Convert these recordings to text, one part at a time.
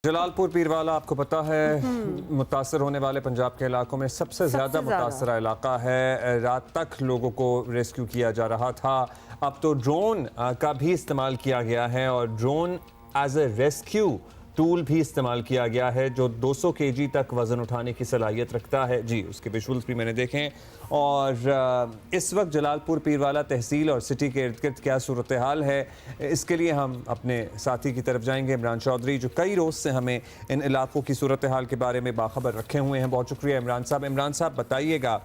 جلال پور پیروالا آپ کو پتہ ہے متاثر ہونے والے پنجاب کے علاقوں میں سب سے زیادہ متاثرہ علاقہ ہے. رات تک لوگوں کو ریسکیو کیا جا رہا تھا. اب تو ڈرون کا بھی استعمال کیا گیا ہے اور drone as a rescue tool بھی استعمال کیا گیا ہے جو 200 kg تک وزن اٹھانے کی صلاحیت رکھتا ہے. جی اس کے ویژولز بھی میں نے دیکھیں. اور اس وقت جلال پور پیروالا تحصیل اور سٹی کے ارد گرد کیا صورتحال ہے, اس کے لیے ہم اپنے ساتھی کی طرف جائیں گے عمران چودھری, جو کئی روز سے ہمیں ان علاقوں کی صورتحال کے بارے میں باخبر رکھے ہوئے ہیں. بہت شکریہ عمران صاحب. عمران صاحب بتائیے گا,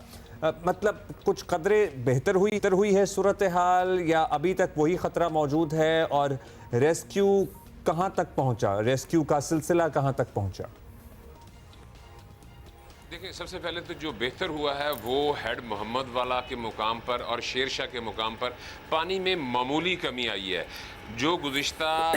مطلب کچھ قدرے بہتر ہوئی ہے صورتحال یا ابھی تک وہی خطرہ موجود ہے, اور ریسکیو کہاں تک پہنچا, ریسکیو کا سلسلہ کہاں تک پہنچا؟ دیکھیں, سب سے پہلے تو جو بہتر ہوا ہے وہ ہیڈ محمد والا کے مقام پر اور شیر شاہ کے مقام پر پانی میں معمولی کمی آئی ہے. جو گزشتہ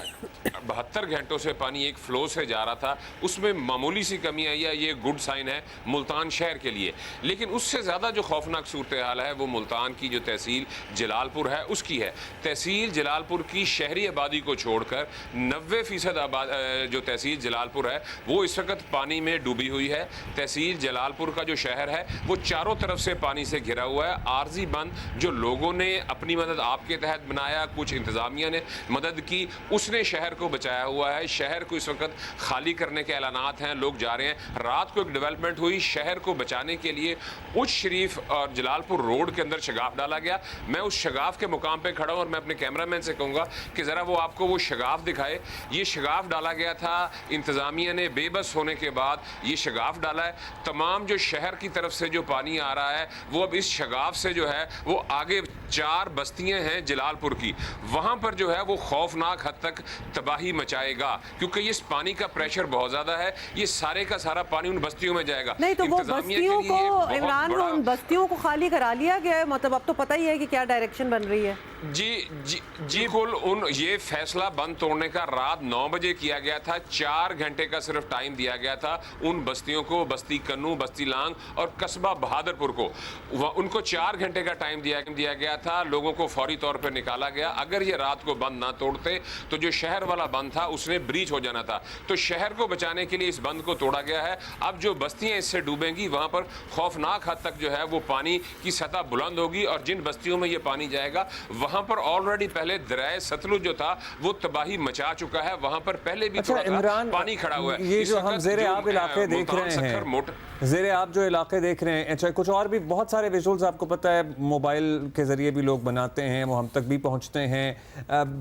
72 گھنٹوں سے پانی ایک فلو سے جا رہا تھا اس میں معمولی سی کمی آئی ہے. یہ گڈ سائن ہے ملتان شہر کے لیے. لیکن اس سے زیادہ جو خوفناک صورتحال ہے وہ ملتان کی جو تحصیل جلال پور ہے اس کی ہے. تحصیل جلال پور کی شہری آبادی کو چھوڑ کر 90% جو تحصیل جلال پور ہے وہ اس وقت پانی میں ڈوبی ہوئی ہے. تحصیل جلال پور کا جو شہر ہے وہ چاروں طرف سے پانی سے گھرا ہوا ہے. عارضی بند جو لوگوں نے اپنی مدد آپ کے تحت بنایا, کچھ انتظامیہ نے مدد کی, اس نے شہر کو بچایا ہوا ہے. شہر کو اس وقت خالی کرنے کے اعلانات ہیں, لوگ جا رہے ہیں. رات کو ایک ڈیولپمنٹ ہوئی, شہر کو بچانے کے لیے اچ شریف اور جلال پور روڈ کے اندر شگاف ڈالا گیا. میں اس شگاف کے مقام پہ کھڑا ہوں اور میں اپنے کیمرہ مین سے کہوں گا کہ ذرا وہ آپ کو وہ شگاف دکھائے. یہ شگاف ڈالا گیا تھا, انتظامیہ نے بے بس ہونے کے بعد یہ شگاف ڈالا ہے. تمام جو شہر کی طرف سے جو پانی آ رہا ہے وہ اب اس شگاف سے جو ہے وہ آگے 4 بستیاں ہیں جلال پور کی, وہاں پر جو ہے وہ خوفناک حد تک تباہی مچائے گا, کیونکہ اس پانی کا پریشر بہت زیادہ ہے. یہ سارے کا سارا پانی ان بستیوں میں جائے گا. نہیں تو وہ بستیوں کو عمران, وہ ان بستیوں کو خالی کرا لیا گیا ہے, مطلب اب تو پتہ ہی ہے کہ کیا ڈائریکشن بن رہی ہے. جی کل یہ فیصلہ بند توڑنے کا رات 9 بجے کیا گیا تھا. 4 گھنٹے کا صرف ٹائم دیا گیا تھا ان بستیوں کو, بستی کنو, بستی لانگ اور قصبہ بہادر پور کو. ان کو 4 گھنٹے کا ٹائم دیا گیا تھا. لوگوں کو فوری طور پر نکالا گیا. اگر یہ رات کو بند نہ توڑتے تو جو شہر والا بند تھا اس نے بریچ ہو جانا تھا. تو شہر کو بچانے کے لیے اس بند کو توڑا گیا ہے. اب جو بستیاں اس سے ڈوبیں گی وہاں پر خوفناک حد تک جو ہے وہ پانی کی سطح بلند ہوگی, اور جن بستیوں میں یہ پانی جائے گا وہاں پر آلریڈی پہلے دریائے ستلج جو تھا وہ تباہی مچا چکا ہے. وہاں پر پہلے بھی تھوڑا پانی کھڑا ہوا ہے. یہ جو ہم زیر آب علاقے دیکھ رہے ہیں, زیر آپ جو علاقے دیکھ رہے ہیں, اچھا کچھ اور بھی بہت سارے ویژولز آپ کو پتہ ہے موبائل کے ذریعے بھی لوگ بناتے ہیں, وہ ہم تک بھی پہنچتے ہیں.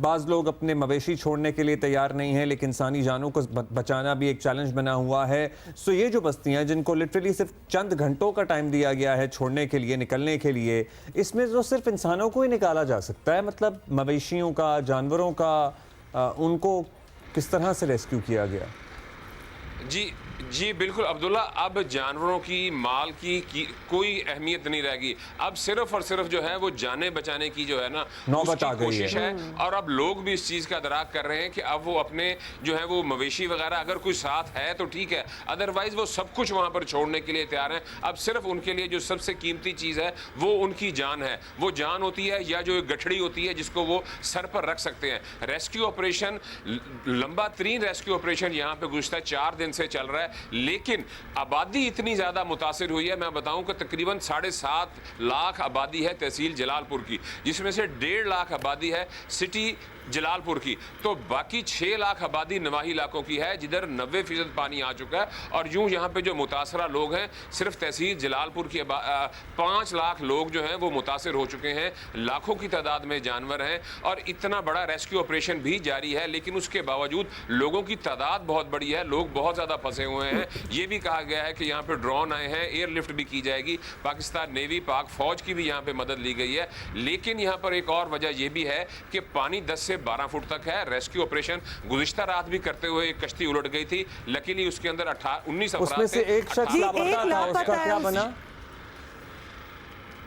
بعض لوگ اپنے مویشی چھوڑنے کے لیے تیار نہیں ہیں, لیکن انسانی جانوں کو بچانا بھی ایک چیلنج بنا ہوا ہے. سو یہ جو بستیاں جن کو لٹرلی صرف چند گھنٹوں کا ٹائم دیا گیا ہے چھوڑنے کے لیے, نکلنے کے لیے, اس میں تو صرف انسانوں کو ہی نکالا جا سکتا ہے. مطلب مویشیوں کا, جانوروں کا, ان کو کس طرح سے ریسکیو کیا گیا؟ جی بالکل عبداللہ, اب جانوروں کی, مال کی کوئی اہمیت نہیں رہ گی. اب صرف اور صرف جو ہے وہ جانیں بچانے کی جو ہے نا اس کی کوشش ہے. اور اب لوگ بھی اس چیز کا ادراک کر رہے ہیں کہ اب وہ اپنے جو ہے وہ مویشی وغیرہ اگر کوئی ساتھ ہے تو ٹھیک ہے, ادروائز وہ سب کچھ وہاں پر چھوڑنے کے لیے تیار ہیں. اب صرف ان کے لیے جو سب سے قیمتی چیز ہے وہ ان کی جان ہے. وہ جان ہوتی ہے یا جو ایک گٹھڑی ہوتی ہے جس کو وہ سر پر رکھ سکتے ہیں. ریسکیو آپریشن, لمبا ترین ریسکیو آپریشن یہاں پہ گزشتہ 4 دن سے چل رہا ہے. لیکن آبادی اتنی زیادہ متاثر ہوئی ہے, میں بتاؤں کہ تقریباً 7.5 لاکھ آبادی ہے تحصیل جلال پور کی, جس میں سے 1.5 لاکھ آبادی ہے سٹی جلال پور کی. تو باقی 6 لاکھ آبادی نواحی علاقوں کی ہے جدھر 90% پانی آ چکا ہے. اور یوں یہاں پہ جو متاثرہ لوگ ہیں صرف تحصیل جلال پور کی 5 لاکھ لوگ جو ہیں وہ متاثر ہو چکے ہیں. لاکھوں کی تعداد میں جانور ہیں اور اتنا بڑا ریسکیو آپریشن بھی جاری ہے. لیکن اس کے باوجود لوگوں کی تعداد بہت بڑی ہے, لوگ بہت زیادہ پھنسے ہوئے ہیں. یہ بھی کہا گیا ہے کہ یہاں پہ ڈرون آئے ہیں, ایئر لفٹ بھی کی جائے گی. پاکستان نیوی, پاک فوج کی بھی یہاں پہ مدد لی گئی ہے. لیکن یہاں پر ایک اور وجہ یہ بھی ہے کہ پانی 10 سے 12 فٹ تک ہے. ریسکیو آپریشن گزشتہ رات بھی کرتے ہوئے ایک کشتی الٹ گئی تھی, لیکن اس کے اندر 19 افراد اس میں سے ایک شخص لاپتہ تھا, اس کا کیا بنا؟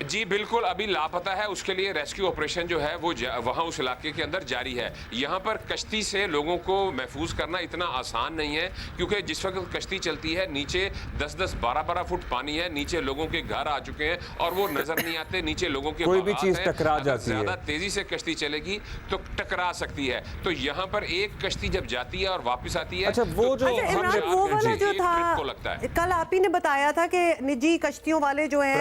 जी बिल्कुल, अभी लापता है, उसके लिए रेस्क्यू ऑपरेशन जो है वो वहाँ उस इलाके के अंदर जारी है। यहाँ पर कश्ती से लोगों को महफूज करना इतना आसान नहीं है, क्योंकि जिस वक्त कश्ती चलती है नीचे 10-10, 12-12 फुट पानी है, नीचे लोगों के घर आ चुके हैं और वो नजर नहीं आते, नीचे लोगों के कोई भी बागात चीज हैं। टकरा अगर जाती है। ज्यादा तेजी से कश्ती चलेगी तो टकरा सकती है। तो यहाँ पर एक कश्ती जब जाती है और वापस आती है, अच्छा, वो जो अच्छा इमरान, वो वाला जो एक ट्रिप को लगता था है। कल आप ही ने बताया था कि निजी कश्तियों वाले जो हैं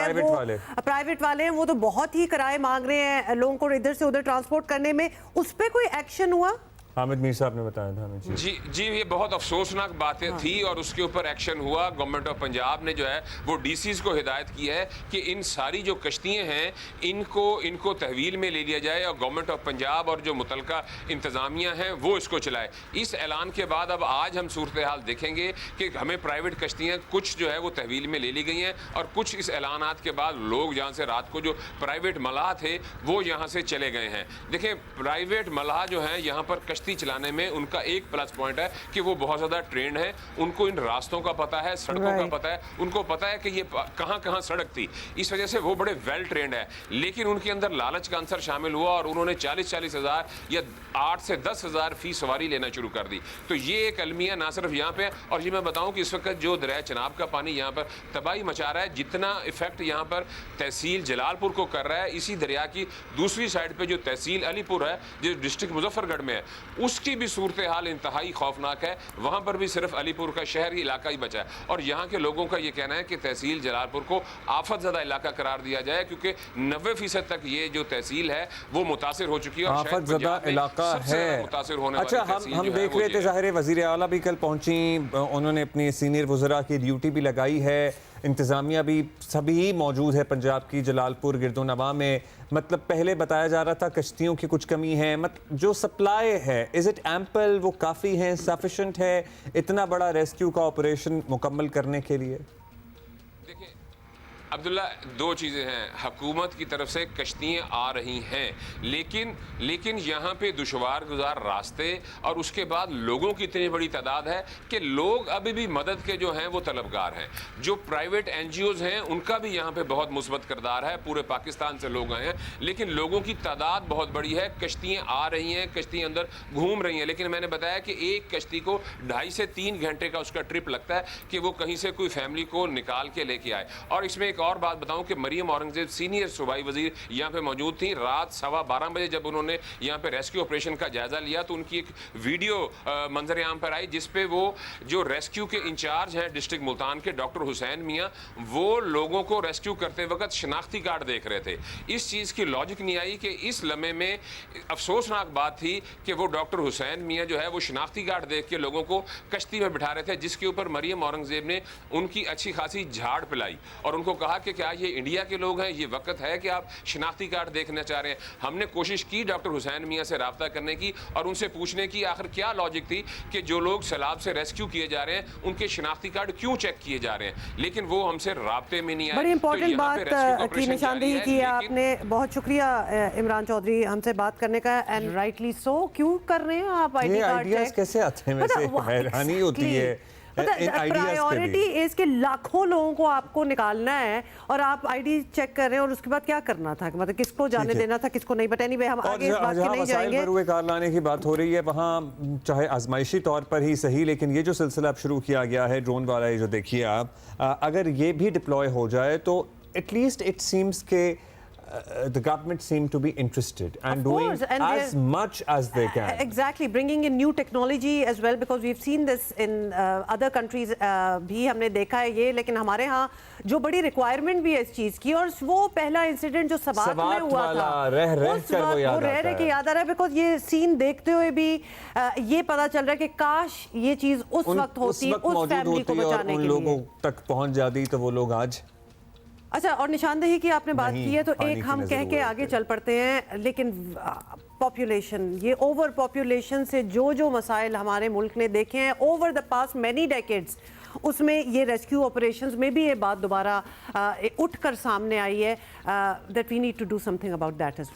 प्राइवेट वाले हैं वो तो बहुत ही किराए मांग रहे हैं लोगों को इधर से उधर ट्रांसपोर्ट करने में, उस पे कोई एक्शन हुआ? हामिद मीर साहब ने बताया था हमें। जी ये बहुत अफसोसनाक बातें थी और उसके ऊपर एक्शन हुआ। गवर्नमेंट ऑफ पंजाब ने जो है वो डीसीज को हिदायत की है कि इन सारी जो कश्तियाँ हैं इनको तहवील में ले लिया जाए और गवर्नमेंट ऑफ पंजाब और जो मुतलका इंतज़ामिया हैं वो इसको चलाए। इस ऐलान के बाद अब आज हम सूरत हाल देखेंगे कि हमें प्राइवेट कश्तियाँ कुछ जो है वो तहवील में ले ली गई हैं और कुछ इस ऐलानात के बाद लोग जहाँ से रात को जो प्राइवेट मलाह थे वो यहाँ से चले गए हैं। देखें, प्राइवेट मलाह जो हैं यहाँ पर कश्ती चलाने में उनका एक प्लस पॉइंट है कि वो बहुत ज़्यादा ट्रेंड है, उनको इन रास्तों का पता है, सड़कों का पता है, उनको पता है कि ये कहाँ सड़क थी, इस वजह से वो बड़े वेल ट्रेंड है। लेकिन उनके अंदर लालच का अंसर शामिल हुआ और उन्होंने 40-40 हज़ार या 8 से 10 हज़ार फी सवारी लेना शुरू कर दी। तो ये एक अलमिया ना सिर्फ यहाँ पे, और ये मैं बताऊँ कि इस वक्त जो दरिया चनाब का पानी यहाँ पर तबाही मचा रहा है, जितना इफेक्ट यहाँ पर तहसील जलालपुर को कर रहा है, इसी दरिया की दूसरी साइड पर जो तहसील अलीपुर है जो डिस्ट्रिक्ट मुजफ्फरगढ़ में है, उसकी भी सूरत हाल इंतहाई खौफनाक है। वहाँ पर भी सिर्फ अलीपुर का शहरी इलाका ही बचा है और यहाँ के लोगों का ये कहना है कि तहसील जलालपुर को आफत ज़दा इलाका करार दिया जाए, क्योंकि 90% तक ये जो तहसील है वो मुतासिर हो चुकी है और आफत ज़दा इलाका है। मुतासिर होने अच्छा, हम देख रहे थे ज़ाहिर वज़ीर आला भी कल पहुँची, उन्होंने अपनी सीनियर वज़रा की ड्यूटी भी लगाई है, इंतज़ामिया भी सभी मौजूद है पंजाब की जलालपुर गिरदोनवा में। मतलब पहले बताया जा रहा था कश्तियों की कुछ कमी है, जो सप्लाई है इज़ इट एम्पल, वो काफ़ी है, सफिशेंट है इतना बड़ा रेस्क्यू का ऑपरेशन मुकम्मल करने के लिए? देखिए अब्दुल्ला, दो चीज़ें हैं। हुकूमत की तरफ से कश्तियाँ आ रही हैं, लेकिन यहाँ पे दुशवार गुजार रास्ते और उसके बाद लोगों की इतनी बड़ी तादाद है कि लोग अभी भी मदद के जो हैं वो तलबगार हैं। जो प्राइवेट NGOs हैं उनका भी यहाँ पे बहुत मुस्बत किरदार है, पूरे पाकिस्तान से लोग आए हैं, लेकिन लोगों की तादाद बहुत बड़ी है। कश्तियाँ आ रही हैं, कश्तियाँ अंदर घूम रही हैं, लेकिन मैंने बताया कि एक कश्ती को 2.5 से 3 घंटे का उसका ट्रिप लगता है कि वो कहीं से कोई फैमिली को निकाल के लेके आए। और इसमें एक और बात बताऊं कि मरियम औरंगजेब सीनियर सूबाई वजीर यहाँ पे मौजूद थी। रात 12:15 बजे जब उन्होंने यहाँ पे रेस्क्यू ऑपरेशन का जायजा लिया तो उनकी एक वीडियो मंजर आम पर आई, जिसपे वो जो रेस्क्यू के इंचार्ज हैं डिस्ट्रिक्ट मुल्तान के डॉक्टर हुसैन मियाँ, वो लोगों को रेस्क्यू करते वक्त शनाख्ती कार्ड देख रहे थे। इस चीज़ की लॉजिक नहीं आई कि इस लम्हे में अफसोसनाक बात थी कि वो डॉक्टर हुसैन मियाँ जो है वो शनाख्ती कार्ड देख के लोगों को कश्ती में बिठा रहे थे, जिसके ऊपर मरियम औरंगजेब ने उनकी अच्छी खासी झाड़ पिलाई और उनको कहा कि क्या ये इंडिया के लोग हैं, ये वक्त है कि आप शनाख्ती कार्ड देखना चाह रहे हैं। हमने कोशिश की डॉक्टर हुसैन मियाँ से राब्ता करने की और उनसे पूछने की आखिर क्या लॉजिक थी कि जो लोग सैलाब से रेस्क्यू किए जा रहे हैं उनके शनाख्ती कार्ड क्यों चेक किए जा रहे हैं, लेकिन वो हमसे राब्ते में नहीं आए। बड़ी इंपॉर्टेंट बात की निशानदेही की आपने, बहुत शुक्रिया इमरान चौधरी हमसे बात करने का, एंड राइटली सो। क्यों कर रहे हैं आप आईडी कार्ड चेक? कैसे आते हैं? वैसे हैरानी होती है। प्रायोरिटी इसके लाखों लोगों को आपको निकालना है और आप आईडी चेक कर रहे हैं और उसके बाद क्या करना था, मतलब किसको जाने देना था, किसको नहीं। बट एनीवे हम आगे इस बात के नहीं जाएंगे। मरूए कार लाने की बात हो रही है, वहाँ चाहे आजमाइशी तौर पर ही सही, लेकिन ये जो सिलसिला अब शुरू किया गया है ड्रोन वाला, ये जो देखिए आप, अगर ये भी डिप्लॉय हो जाए तो एटलीस्ट इट सीम्स के the government seem to be interested and doing as much as they can. Exactly, bringing in new technology as well, because we've seen this in other countries भी हमने देखा है ये, लेकिन हमारे यहाँ जो बड़ी रिक्वायरमेंट भी है इस चीज़ की, और वो पहला इंसिडेंट जो सबात में हुआ था वो रह के याद आ रहा है, बिकॉज ये सीन देखते हुए भी ये पता चल रहा है कि काश ये चीज़ उस वक्त होती, उस फैमिली को बचाने के लिए लोगों तक पहुँच जाती तो वो लोग आज। अच्छा, और निशानदेही की आपने बात की है तो एक हम कह के आगे चल पड़ते हैं, लेकिन पॉपुलेशन, ये ओवर पॉपुलेशन से जो मसाइल हमारे मुल्क ने देखे हैं over the past many decades, उसमें ये रेस्क्यू ऑपरेशंस में भी ये बात दोबारा उठकर सामने आई है, that we need to do something about that as well.